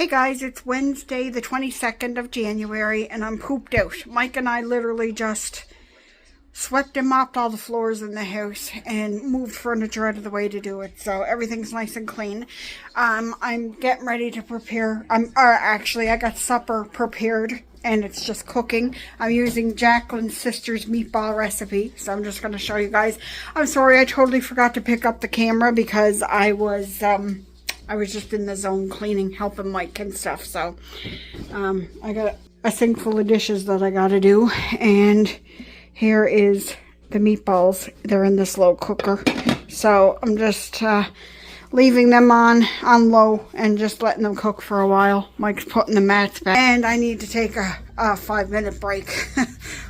Hey guys, it's Wednesday the 22nd of January and I'm pooped out. Mike and I literally just swept and mopped all the floors in the house and moved furniture out of the way to do it. So everything's nice and clean. I'm getting ready to prepare, actually I got supper prepared and it's just cooking. I'm using Jacqueline's sister's meatball recipe. So I'm just going to show you guys. I'm sorry, I totally forgot to pick up the camera because I was just in the zone cleaning, helping Mike and stuff. So, I got a sink full of dishes that I got to do. And here is the meatballs. They're in the slow cooker. So, I'm just leaving them on low and just letting them cook for a while. Mike's putting the mats back. And I need to take a 5-minute break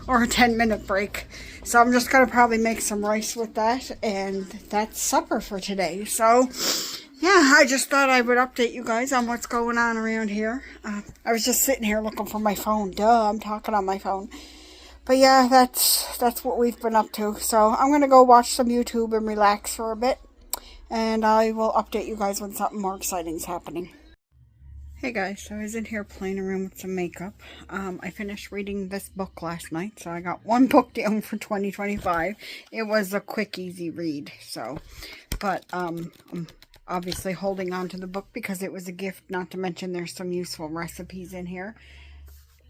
or a 10-minute break. So, I'm just going to probably make some rice with that. And that's supper for today. So, yeah, I just thought I would update you guys on what's going on around here. I was just sitting here looking for my phone. Duh, I'm talking on my phone. But yeah, that's what we've been up to. So I'm going to go watch some YouTube and relax for a bit. And I will update you guys when something more exciting is happening. Hey guys, so I was in here playing around with some makeup. I finished reading this book last night. So I got one book down for 2025. It was a quick, easy read. So, but I'm obviously holding on to the book because it was a gift, not to mention there's some useful recipes in here.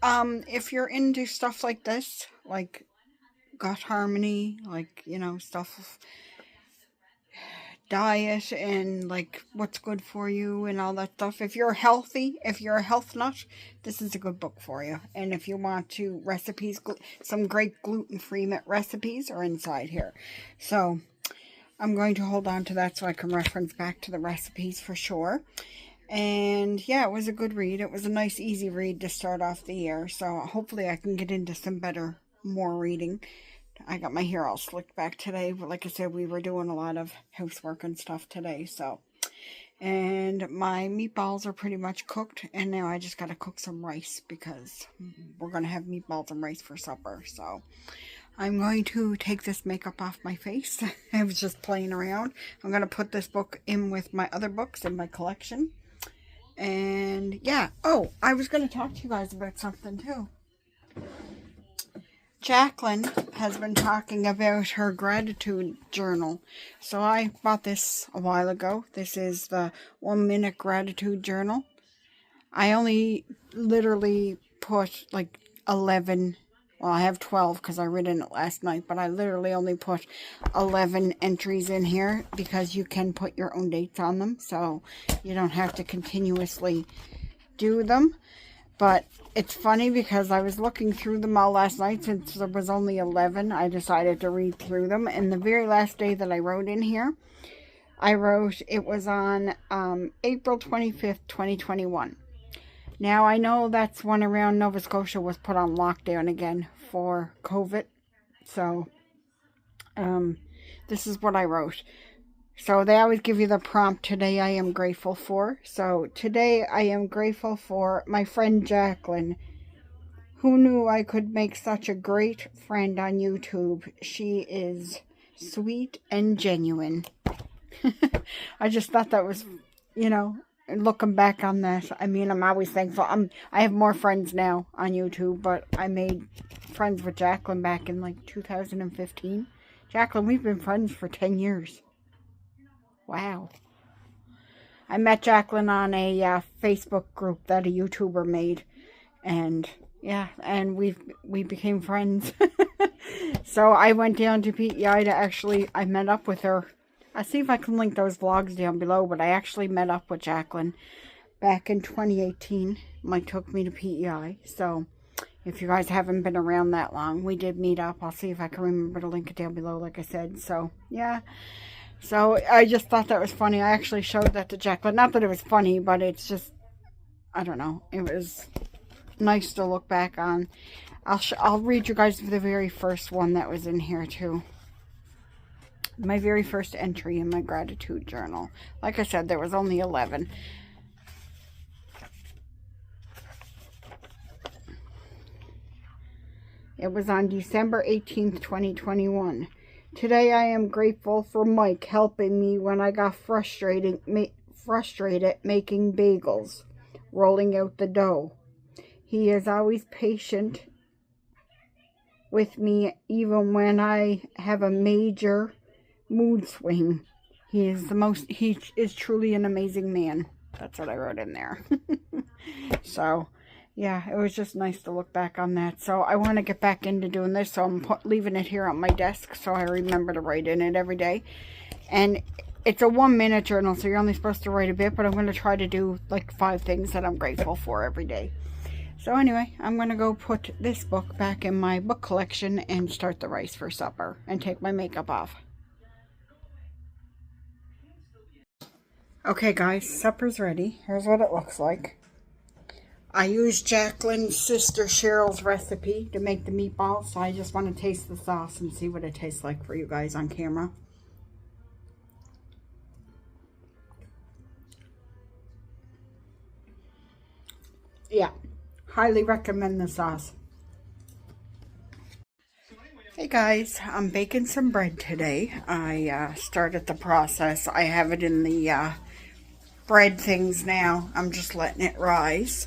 If you're into stuff like this, like gut harmony, like, you know, stuff, diet and like what's good for you and all that stuff. If you're healthy, if you're a health nut, this is a good book for you. And if you want to recipes, some great gluten-free recipes are inside here. So I'm going to hold on to that so I can reference back to the recipes for sure. And yeah, it was a good read. It was a nice, easy read to start off the year. So hopefully I can get into some more reading. I got my hair all slicked back today. But like I said, we were doing a lot of housework and stuff today. So, and my meatballs are pretty much cooked. And now I just got to cook some rice because we're going to have meatballs and rice for supper. So I'm going to take this makeup off my face. I was just playing around. I'm going to put this book in with my other books in my collection. And yeah. Oh, I was going to talk to you guys about something too. Jacqueline has been talking about her gratitude journal. So I bought this a while ago. This is the 1-minute gratitude journal. I only literally put like 11. Well, I have 12 because I read in it last night, but I literally only put 11 entries in here because you can put your own dates on them, so you don't have to continuously do them. But it's funny because I was looking through them all last night. Since there was only 11, I decided to read through them. And the very last day that I wrote in here, it was on April 25th, 2021. Now, I know that's when around Nova Scotia was put on lockdown again for COVID. So, this is what I wrote. So, they always give you the prompt, today I am grateful for. So, today I am grateful for my friend Jacqueline. Who knew I could make such a great friend on YouTube? She is sweet and genuine. I just thought that was, you know, looking back on that, I mean, I'm always thankful. I have more friends now on YouTube, but I made friends with Jacqueline back in like 2015. Jacqueline, we've been friends for 10 years. Wow. I met Jacqueline on a Facebook group that a YouTuber made, and yeah, and we became friends. So I went down to PEI to I met up with her. I'll see if I can link those vlogs down below, but I actually met up with Jacqueline back in 2018. Mike took me to PEI, so if you guys haven't been around that long, we did meet up. I'll see if I can remember to link it down below, like I said. So, yeah. So, I just thought that was funny. I actually showed that to Jacqueline. Not that it was funny, but it's just, I don't know. It was nice to look back on. I'll read you guys the very first one that was in here, too. My very first entry in my gratitude journal. Like I said, there was only 11. It was on December 18th, 2021. Today I am grateful for Mike helping me when I got frustrated making bagels. rolling out the dough. He is always patient with me, even when I have a major mood swing. He is truly an amazing man. That's what I wrote in there. So, yeah, it was just nice to look back on that. So I want to get back into doing this, so I'm leaving it here on my desk so I remember to write in it every day. And it's a 1-minute journal, so you're only supposed to write a bit, but I'm going to try to do like 5 things that I'm grateful for every day. So anyway, I'm going to go put this book back in my book collection and start the rice for supper and take my makeup off. Okay guys, supper's ready. Here's what it looks like. I used Jacqueline's sister Cheryl's recipe to make the meatballs, so I just want to taste the sauce and see what it tastes like for you guys on camera. Yeah, highly recommend the sauce. Hey guys, I'm baking some bread today. I started the process. I have it in the bread things now. I'm just letting it rise.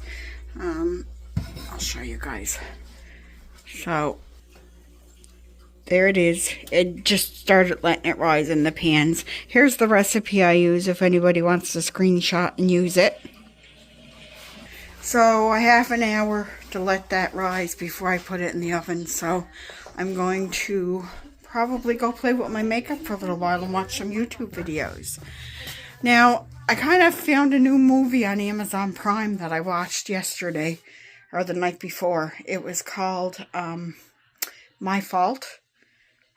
I'll show you guys. So, there it is. It just started letting it rise in the pans. Here's the recipe I use if anybody wants to screenshot and use it. So I have an hour to let that rise before I put it in the oven. So I'm going to probably go play with my makeup for a little while and watch some YouTube videos. Now, I kind of found a new movie on Amazon Prime that I watched yesterday or the night before. It was called My Fault.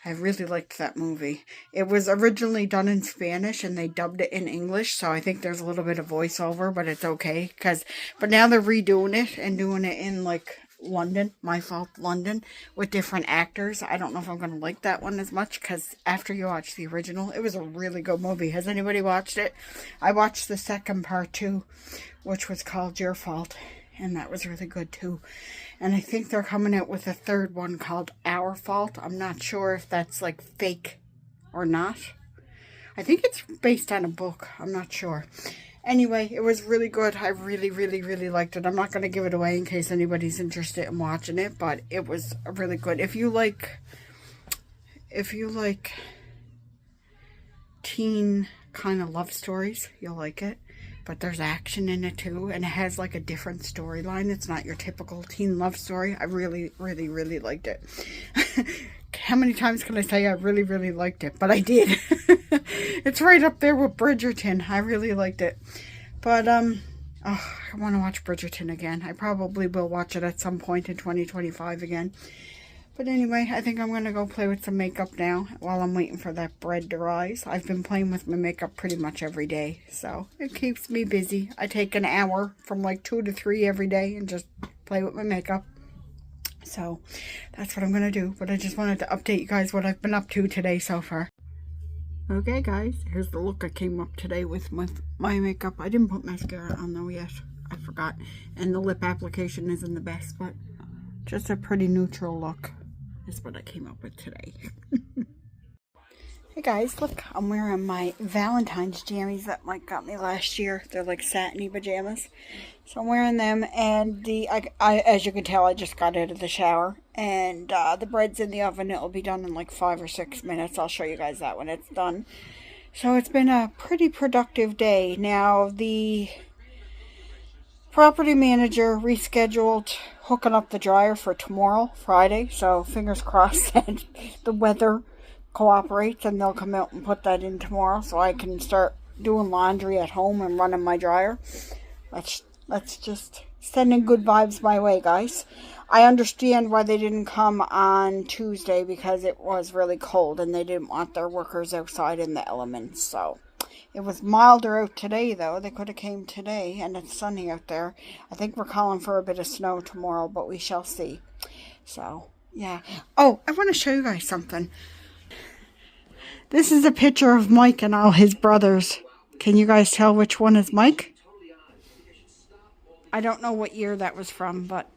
I really liked that movie. It was originally done in Spanish and they dubbed it in English, so I think there's a little bit of voiceover, but it's okay. But now they're redoing it and doing it in like London, My Fault London, with different actors. I don't know if I'm going to like that one as much, because after you watch the original, it was a really good movie. Has anybody watched it? I watched the second part too, which was called Your Fault, and that was really good too. And I think they're coming out with a third one called Our Fault. I'm not sure if that's like fake or not. I think it's based on a book. I'm not sure. Anyway, it was really good. I really, really, really liked it. I'm not going to give it away in case anybody's interested in watching it, but it was really good. If you like teen kind of love stories, you'll like it. But there's action in it too, and it has like a different storyline. It's not your typical teen love story. I really, really, really liked it. How many times can I say I really, really liked it? But I did. It's right up there with Bridgerton. I really liked it. But, oh, I want to watch Bridgerton again. I probably will watch it at some point in 2025 again. But anyway, I think I'm going to go play with some makeup now while I'm waiting for that bread to rise. I've been playing with my makeup pretty much every day, so it keeps me busy. I take an hour from like 2 to 3 every day and just play with my makeup. So that's what I'm going to do. But I just wanted to update you guys what I've been up to today so far. Okay guys, here's the look I came up today with my makeup. I didn't put mascara on though yet. I forgot. And the lip application isn't the best, but just a pretty neutral look is what I came up with today. Hey guys, look, I'm wearing my Valentine's jammies that Mike got me last year. They're like satiny pajamas. So I'm wearing them, and as you can tell, I just got out of the shower. And the bread's in the oven. It'll be done in like 5 or 6 minutes. I'll show you guys that when it's done. So it's been a pretty productive day. Now, the property manager rescheduled hooking up the dryer for tomorrow, Friday. So fingers crossed that the weather cooperates and they'll come out and put that in tomorrow so I can start doing laundry at home and running my dryer. Let's just sending good vibes my way, guys. I understand why they didn't come on Tuesday, because it was really cold and they didn't want their workers outside in the elements. So it was milder out today though. They could have came today, and it's sunny out there. I think we're calling for a bit of snow tomorrow, but we shall see. So yeah. Oh, I want to show you guys something. This is a picture of Mike and all his brothers. Can you guys tell which one is Mike? I don't know what year that was from, but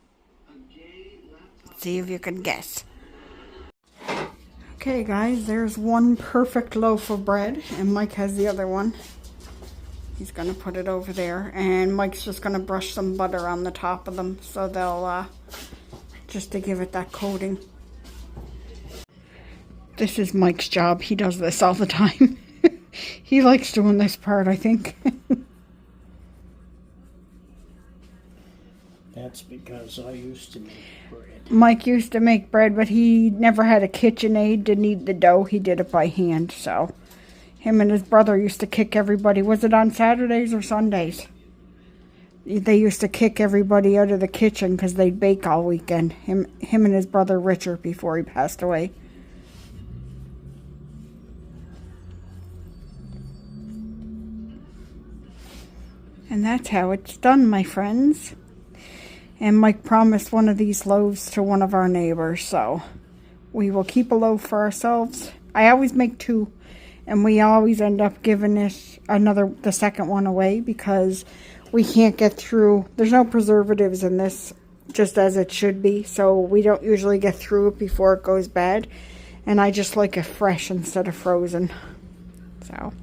see if you can guess. Okay guys, there's one perfect loaf of bread, and Mike has the other one. He's going to put it over there. And Mike's just going to brush some butter on the top of them so they'll, just to give it that coating. This is Mike's job. He does this all the time. He likes doing this part, I think. That's because I used to make bread. Mike used to make bread, but he never had a KitchenAid to knead the dough. He did it by hand, so him and his brother used to kick everybody. Was it on Saturdays or Sundays? They used to kick everybody out of the kitchen because they'd bake all weekend. Him and his brother Richard before he passed away. And that's how it's done, my friends. And Mike promised one of these loaves to one of our neighbors, so we will keep a loaf for ourselves. I always make 2, and we always end up giving the second one away because we can't get through. There's no preservatives in this, just as it should be, so we don't usually get through it before it goes bad. And I just like it fresh instead of frozen. So,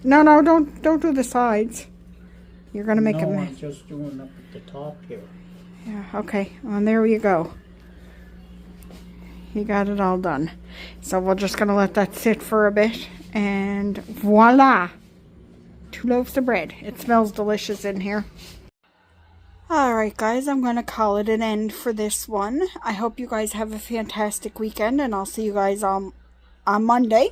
no, don't do the sides. You're gonna make a mess. I'm just doing up at the top here. Yeah, okay. Well, there you go. You got it all done. So we're just going to let that sit for a bit. And voila! 2 loaves of bread. It smells delicious in here. Alright guys, I'm going to call it an end for this one. I hope you guys have a fantastic weekend. And I'll see you guys on Monday.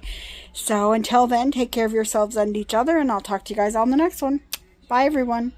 So until then, take care of yourselves and each other. And I'll talk to you guys on the next one. Bye everyone.